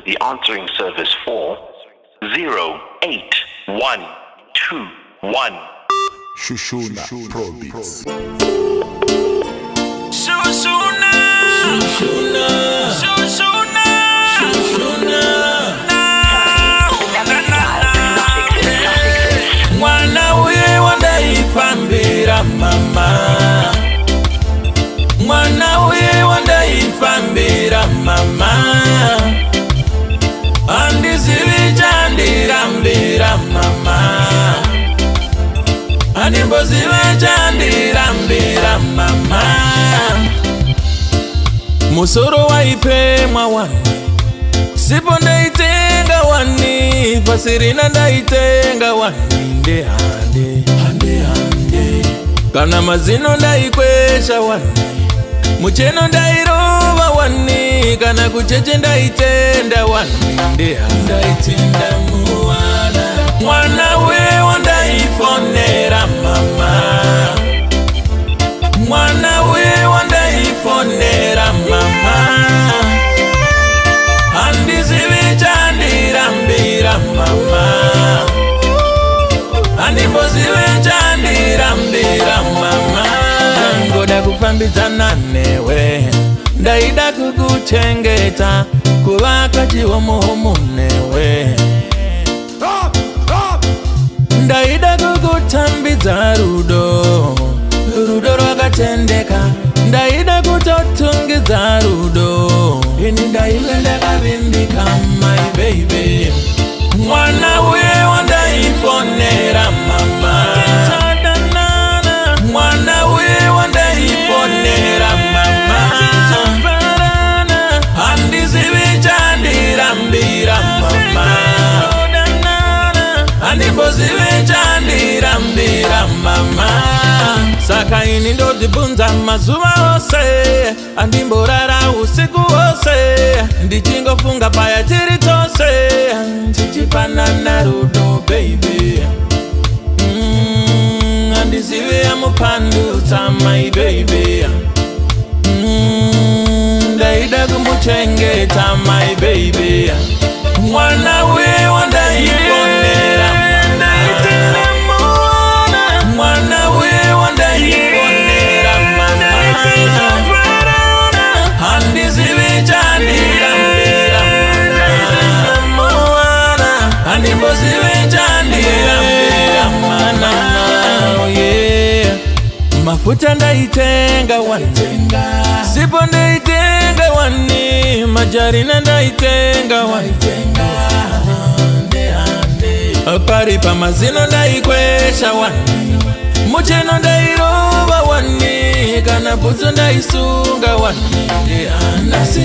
the answering service for 08121. Shushuna Pro Beats. Shushuna, Shushuna, Shushuna, Shushuna. Mwana uye wandaifambira mama. Mwana uye wandaifambira mama. Andizivi chandirambira mama. Animbozive chandirambira mama. Musoro waipemwa wani, sipo ndaitenga wani, pasirina ndaitenga wani, nde hande, hande hande. Kana mazino ndaikwesha wani, mucheno ndairova wani, kana kucheche ndaitenda wani, nde hande. Ndaitenda Mwana, Mwana we wandaifonera mama. Mwana we wandaifonera mama. Andizivi chandirambira mama. Andimbozive chandirambira mama. Ngoda kufambizana newe, ndaida kukuchengeta, kuvaka chiwo muhumu newe. Ndaida kukutambidza rudo, rudo rwakatendeka. Ndaida kutotungidza rudo, ini ndaile ndakavimbika my baby. Mwana uye wandaifonera mama. Mwana uye wandaifonera mama. Andizivi chandirambira mama. Andimbozive chandirambira mama. Saka ini ndozvibvunza mazuva ose, andimborara usiku wose, ndichingofunga paya tiri tose, tichipanana rudo baby. Andizive amupandutsa my baby. Ndaida kumuchengeta my baby. Mwana we wandaifonera mama. Mwana we wandaifonera mama. Andizivi chandirambira mama. Andimbozive chandirambira mama. Oh yeah. Mafuta ndaitenga wani, sipo ndaitenga wani, majarina ndaitenga wani. Pari pa mazino ndaikwesha wani, mucheno ndairova wani, kana butsu ndaisunga wani. Nasi